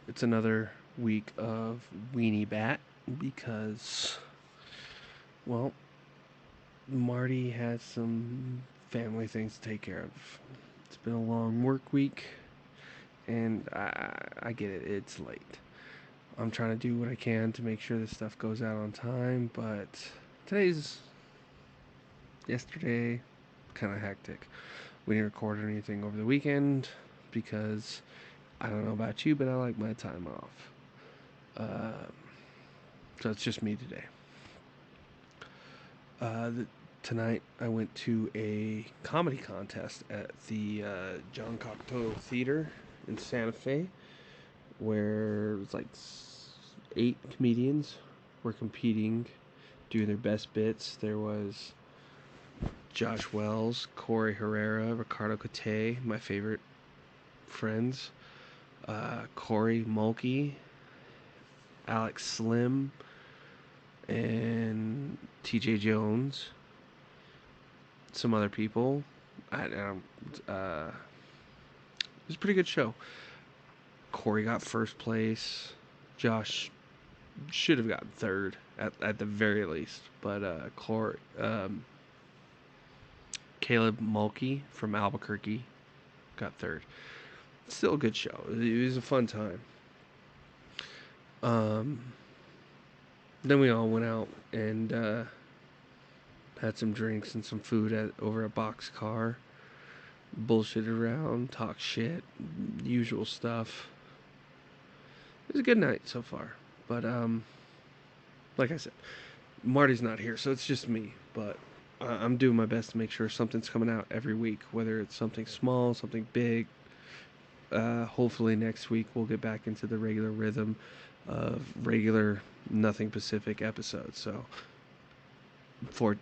It's another week of weiniebat because, well, Marty has some family things to take care of. It's been a long work week, and I get it. It's late. I'm trying to do what I can to make sure this stuff goes out on time, but today's yesterday kind of hectic. We didn't record anything over the weekend because I don't know about you, but I like my time off. So it's just me today. Tonight I went to a comedy contest at the John Cocteau Theater in Santa Fe, where it was like 8 comedians were competing, doing their best bits. There was Josh Wells, Corey Herrera, Ricardo Cote, my favorite friends, Corey Mulkey, Alex Slim, and TJ Jones. Some other people. It was a pretty good show. Corey got first place. Josh should have gotten third at the very least. But Caleb Mulkey from Albuquerque got third. Still a good show. It was a fun time. Then we all went out and had some drinks and some food over at Boxcar. Bullshit around, talk shit, usual stuff. It was a good night so far. But like I said, Marty's not here, so it's just me. But I'm doing my best to make sure something's coming out every week, whether it's something small, something big. Hopefully next week we'll get back into the regular rhythm of regular Nothing Pacific episodes. So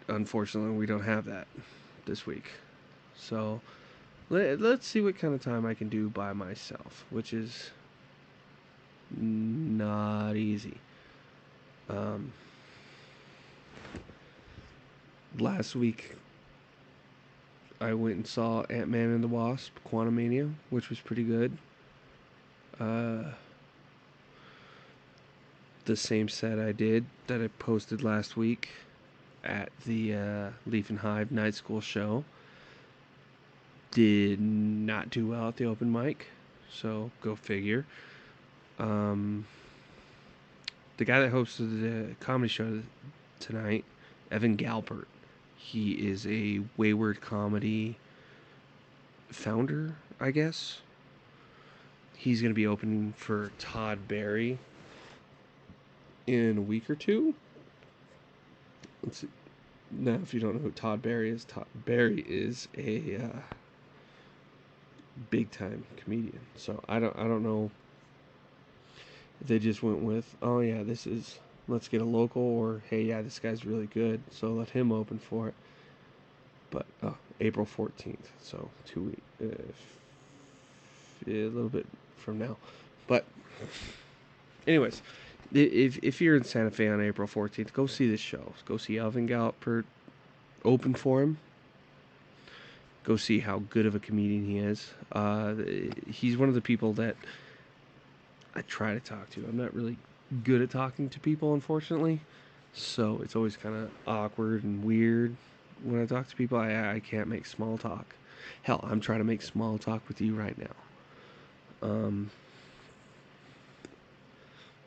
unfortunately we don't have that this week. So let's see what kind of time I can do by myself, which is not easy. Last week I went and saw Ant-Man and the Wasp: Quantumania, which was pretty good. The same set I did that I posted last week at the Leaf and Hive Night School show did not do well at the open mic, so go figure. The guy that hosted the comedy show tonight, Evan Galpert, he is a Wayward Comedy founder, I guess. He's going to be opening for Todd Barry in a week or two. Let's see. Now, if you don't know who Todd Barry is a big time comedian. So I don't know if they just went with, oh yeah, let's get a local, or hey, yeah, this guy's really good, so let him open for it. But April 14th, so 2 weeks, a little bit from now. But anyways, if you're in Santa Fe on April 14th, go see this show. Go see Evan Galpert open for him. Go see how good of a comedian he is. He's one of the people that I try to talk to. I'm not really good at talking to people, unfortunately. So it's always kind of awkward and weird when I talk to people. I can't make small talk. Hell, I'm trying to make small talk with you right now.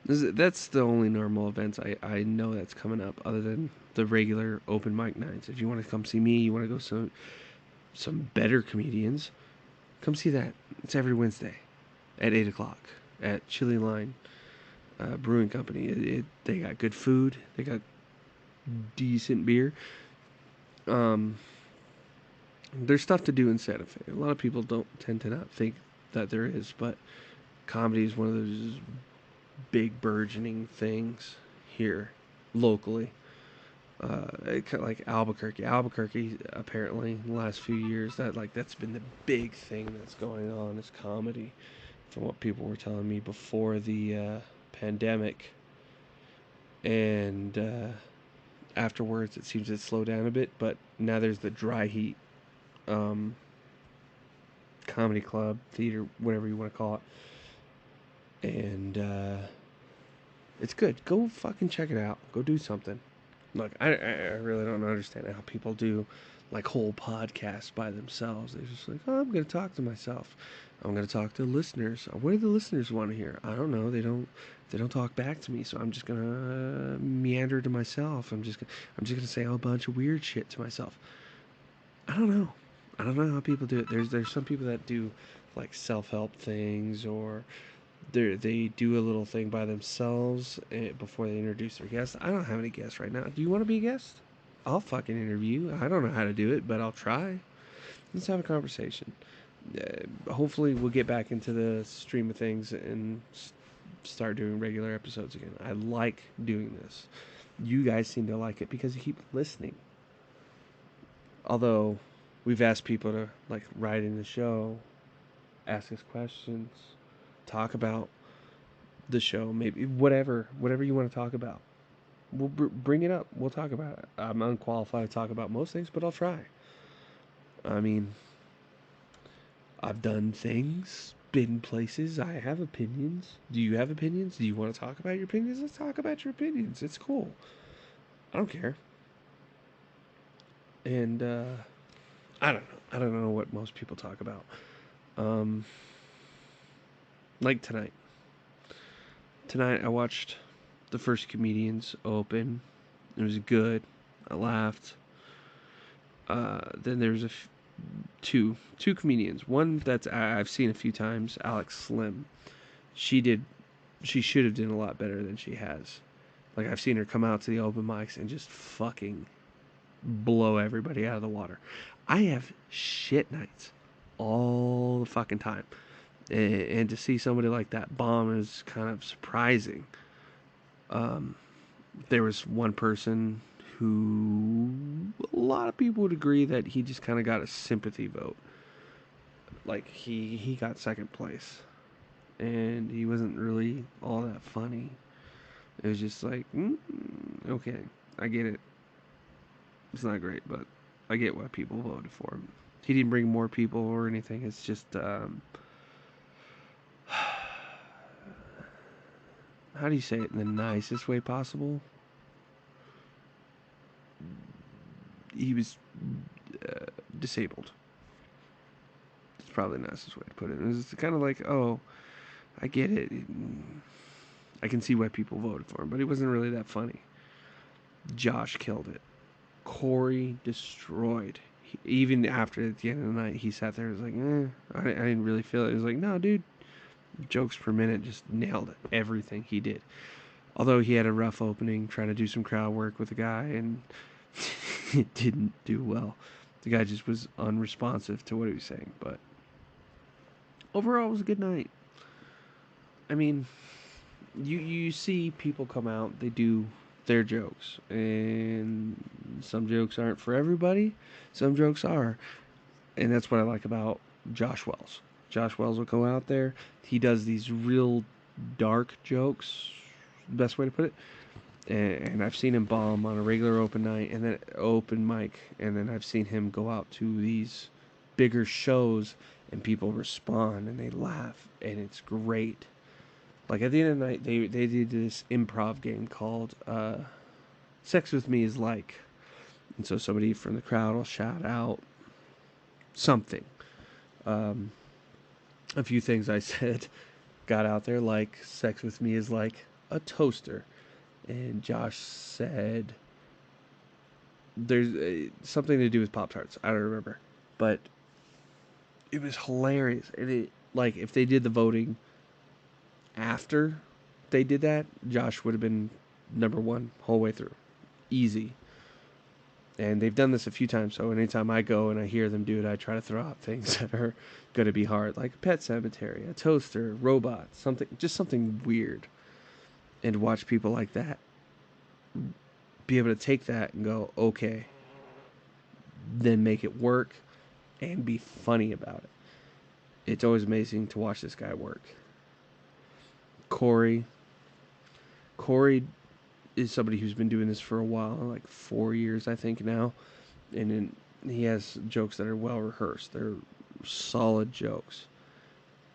That's the only normal events I know that's coming up, other than the regular open mic nights. If you want to come see me, you want to go some better comedians, come see that. It's every Wednesday at 8 o'clock at Chili Line Brewing Company. They got good food. They got decent beer. There's stuff to do in Santa Fe. A lot of people don't tend to not think that there is, but comedy is one of those big burgeoning things here locally. Kind of like Albuquerque. Albuquerque, apparently, in the last few years, that's been the big thing that's going on is comedy. From what people were telling me before the pandemic, and afterwards, it seems to slow down a bit. But now there's the dry heat comedy club, theater, whatever you want to call it. And it's good. Go fucking check it out. Go do something. Look, I really don't understand how people do like whole podcasts by themselves. They're just like, oh, I'm going to talk to myself. I'm going to talk to listeners. What do the listeners want to hear? I don't know. They don't talk back to me, so I'm just going to meander to myself. I'm just going to say a bunch of weird shit to myself. I don't know. I don't know how people do it. There's some people that do like self-help things, or they do a little thing by themselves before they introduce their guest. I don't have any guests right now. Do you want to be a guest? I'll fucking interview. I don't know how to do it, but I'll try. Let's have a conversation. Hopefully, we'll get back into the stream of things and start doing regular episodes again. I like doing this. You guys seem to like it because you keep listening. Although, we've asked people to like write in the show, ask us questions, talk about the show, maybe whatever you want to talk about. We'll bring it up. We'll talk about it. I'm unqualified to talk about most things, but I'll try. I mean, I've done things, been places. I have opinions. Do you have opinions? Do you want to talk about your opinions? Let's talk about your opinions. It's cool. I don't care. And I don't know. I don't know what most people talk about. Like tonight. Tonight I watched the first Comedians open. It was good. I laughed. Then there's two comedians. One that's I've seen a few times, Alex Slim. She should have done a lot better than she has. Like, I've seen her come out to the open mics and just fucking blow everybody out of the water. I have shit nights all the fucking time. And to see somebody like that bomb is kind of surprising. There was one person who a lot of people would agree that he just kind of got a sympathy vote. Like, he got second place. And he wasn't really all that funny. It was just like, okay, I get it. It's not great, but I get why people voted for him. He didn't bring more people or anything. It's just, how do you say it in the nicest way possible? He was disabled. It's probably the nicest way to put it. It was kind of like, oh, I get it. I can see why people voted for him, but he wasn't really that funny. Josh killed it. Corey destroyed. Even after at the end of the night, he sat there and was like, I didn't really feel it. He was like, no, dude, jokes per minute, just nailed it. Everything he did. Although he had a rough opening, trying to do some crowd work with a guy, and it didn't do well. The guy just was unresponsive to what he was saying. But overall, it was a good night. I mean, you see people come out, they do their jokes, and some jokes aren't for everybody, some jokes are, and that's what I like about Josh Wells. Josh Wells will go out there, he does these real dark jokes, best way to put it, and I've seen him bomb on a regular open night and then open mic, and then I've seen him go out to these bigger shows and people respond and they laugh and it's great. Like, at the end of the night, they did this improv game called Sex With Me Is Like. And so somebody from the crowd will shout out something. A few things I said got out there, like, sex with me is like a toaster. And Josh said, there's something to do with Pop-Tarts. I don't remember. But it was hilarious. And it, like, if they did the voting after they did that, Josh would have been number one whole way through. Easy. And they've done this a few times, so anytime I go and I hear them do it, I try to throw out things that are going to be hard, like Pet Cemetery, a toaster, robot, something weird. And watch people like that be able to take that and go, okay, then make it work and be funny about it. It's always amazing to watch this guy work. Corey is somebody who's been doing this for a while, like 4 years, I think now. And he has jokes that are well rehearsed. They're solid jokes.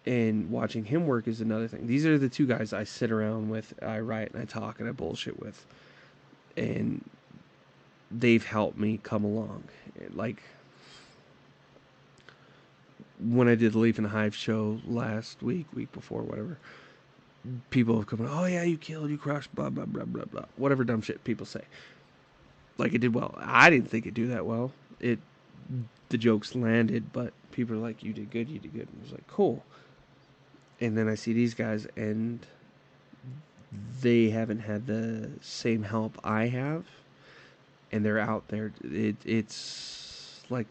And watching him work is another thing. These are the two guys I sit around with, I write and I talk and I bullshit with. And they've helped me come along. Like, when I did the Leaf and the Hive show last week before, whatever, people have come, oh yeah, you killed, you crushed, blah, blah, blah, blah, blah. Whatever dumb shit people say. Like, it did well. I didn't think it'd do that well. The jokes landed, but people are like, you did good, you did good. And I was like, cool. And then I see these guys, and they haven't had the same help I have, and they're out there. It's like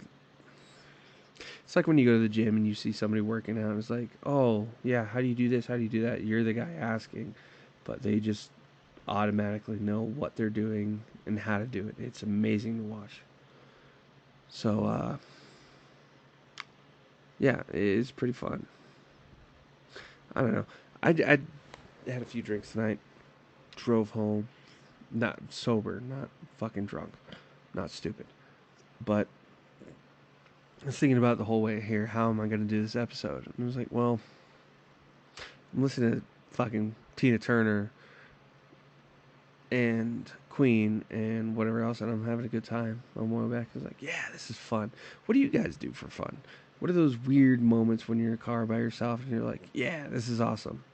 when you go to the gym and you see somebody working out, and it's like, oh yeah, how do you do this? How do you do that? You're the guy asking, but they just automatically know what they're doing and how to do it. It's amazing to watch. So yeah, it's pretty fun. I don't know. I had a few drinks tonight. Drove home. Not sober. Not fucking drunk. Not stupid. But I was thinking about the whole way here. How am I going to do this episode? And I was like, well, I'm listening to fucking Tina Turner and Queen and whatever else, and I'm having a good time. On my way back, I was like, yeah, this is fun. What do you guys do for fun? What are those weird moments when you're in a car by yourself and you're like, yeah, this is awesome?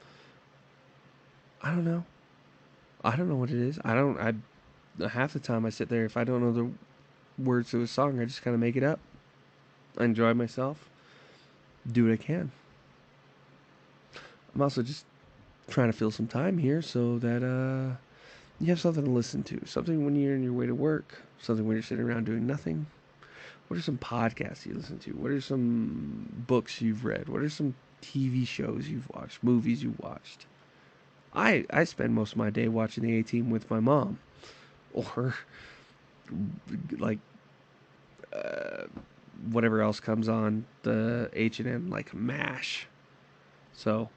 I don't know. I don't know what it is. Half the time I sit there, if I don't know the words to a song, I just kind of make it up. I enjoy myself. Do what I can. I'm also just trying to fill some time here so that you have something to listen to. Something when you're on your way to work. Something when you're sitting around doing nothing. What are some podcasts you listen to? What are some books you've read? What are some TV shows you've watched? Movies you watched? I spend most of my day watching the A-Team with my mom. Or, like, uh, whatever else comes on the H&M, like MASH. So,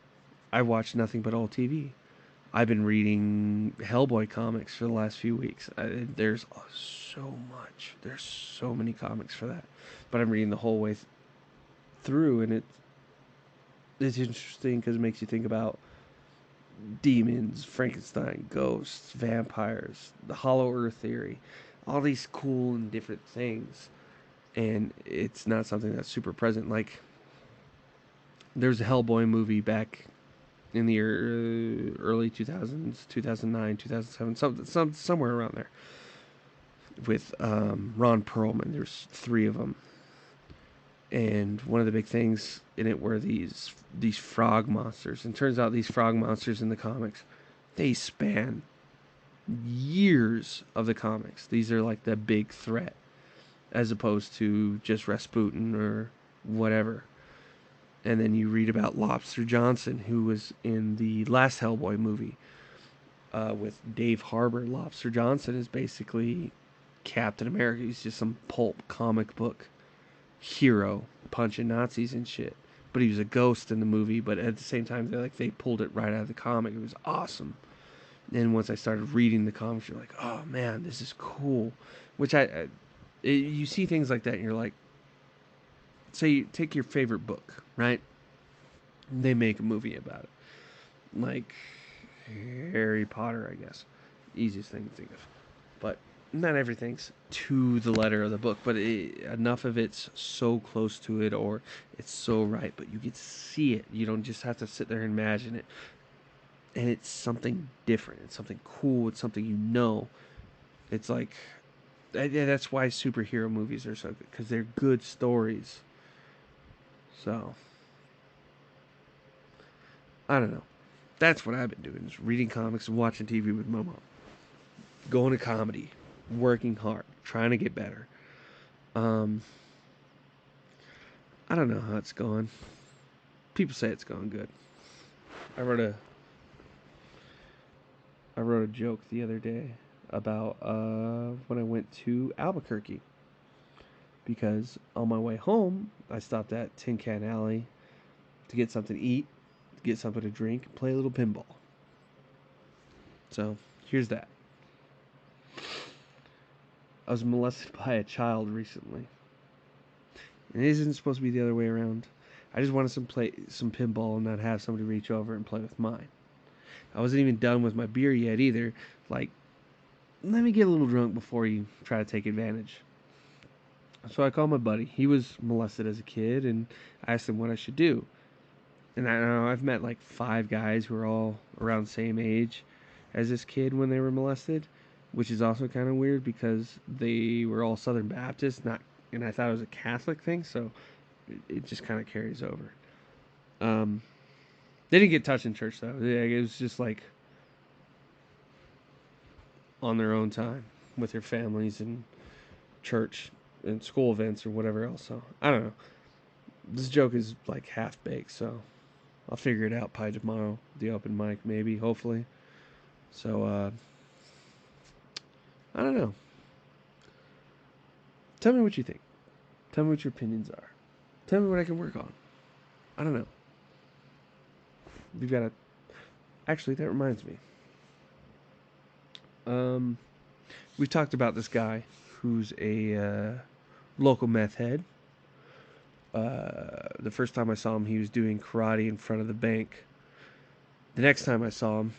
I watch nothing but old TV. I've been reading Hellboy comics for the last few weeks. There's so much. There's so many comics for that. But I'm reading the whole way through, and it's interesting because it makes you think about demons, Frankenstein, ghosts, vampires, the Hollow Earth theory, all these cool and different things. And it's not something that's super present. Like, there's a Hellboy movie back in the early 2000s, 2009, 2007, somewhere around there, with Ron Perlman. There's 3 of them, and one of the big things in it were these frog monsters. And turns out these frog monsters in the comics, they span years of the comics. These are like the big threat, as opposed to just Rasputin or whatever. And then you read about Lobster Johnson, who was in the last Hellboy movie with Dave Harbour. Lobster Johnson is basically Captain America. He's just some pulp comic book hero punching Nazis and shit. But he was a ghost in the movie. But at the same time, they pulled it right out of the comic. It was awesome. And once I started reading the comics, you're like, oh man, this is cool. Which you see things like that, and you're like, say you take your favorite book, right? They make a movie about it. Like Harry Potter, I guess. Easiest thing to think of. But not everything's to the letter of the book, but enough of it's so close to it, or it's so right, but you get to see it. You don't just have to sit there and imagine it. And it's something different. It's something cool. It's something you know. It's like, that's why superhero movies are so good, because they're good stories. So, I don't know. That's what I've been doing, is reading comics and watching TV with my mom. Going to comedy. Working hard. Trying to get better. I don't know how it's going. People say it's going good. I wrote a joke the other day about when I went to Albuquerque. Because on my way home, I stopped at Tin Can Alley to get something to eat, to get something to drink, and play a little pinball. So, here's that. I was molested by a child recently. And it isn't supposed to be the other way around. I just wanted some pinball and not have somebody reach over and play with mine. I wasn't even done with my beer yet either. Like, let me get a little drunk before you try to take advantage. So I called my buddy. He was molested as a kid, and I asked him what I should do. And I don't know, I've met like 5 guys who are all around the same age as this kid when they were molested, which is also kind of weird because they were all Southern Baptist, not, and I thought it was a Catholic thing, so it just kind of carries over. Um, they didn't get touched in church though. It was just like on their own time with their families and church and school events or whatever else. So I don't know. This joke is like half baked, so I'll figure it out probably tomorrow. The open mic, maybe, hopefully. So I don't know. Tell me what you think. Tell me what your opinions are. Tell me what I can work on. I don't know. We've got to. Actually, that reminds me. We've talked about this guy who's a local meth head. The first time I saw him, he was doing karate in front of the bank. The next time I saw him,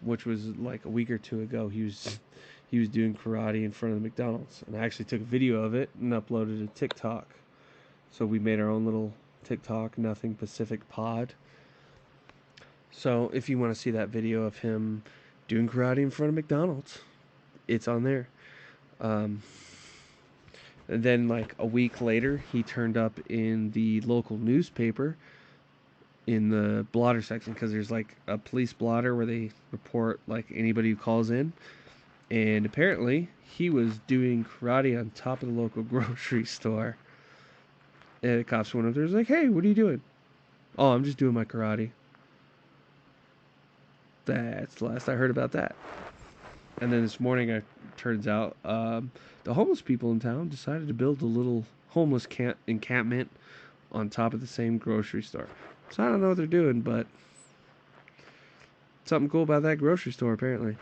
which was like a week or two ago, he was doing karate in front of the McDonald's, and I actually took a video of it and uploaded it to TikTok. So we made our own little TikTok, Nothing Pacific Pod. So if you want to see that video of him doing karate in front of McDonald's, it's on there. And then like a week later, he turned up in the local newspaper in the blotter section because there's like a police blotter where they report like anybody who calls in. And apparently he was doing karate on top of the local grocery store. And the cops went up there and was like, "Hey, what are you doing?" "Oh, I'm just doing my karate." That's the last I heard about that. And then this morning, it turns out the homeless people in town decided to build a little homeless encampment on top of the same grocery store. So I don't know what they're doing, but something cool about that grocery store, apparently.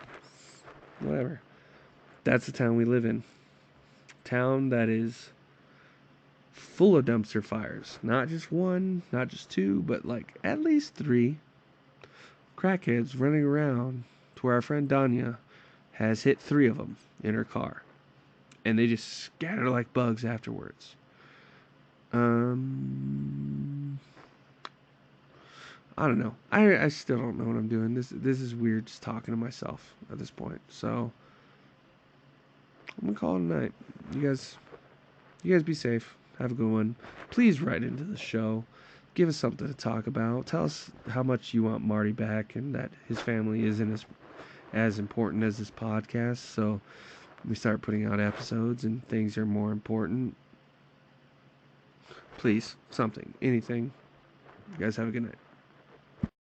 Whatever. That's the town we live in. Town that is full of dumpster fires. Not just one, not just two, but like at least 3 crackheads running around to where our friend Danya has hit 3 of them in her car. And they just scatter like bugs afterwards. I don't know. I still don't know what I'm doing. This is weird just talking to myself at this point. So I'm gonna call it a night. You guys be safe. Have a good one. Please write into the show. Give us something to talk about. Tell us how much you want Marty back and that his family isn't as important as this podcast. So we start putting out episodes and things are more important. Please, something, anything. You guys have a good night.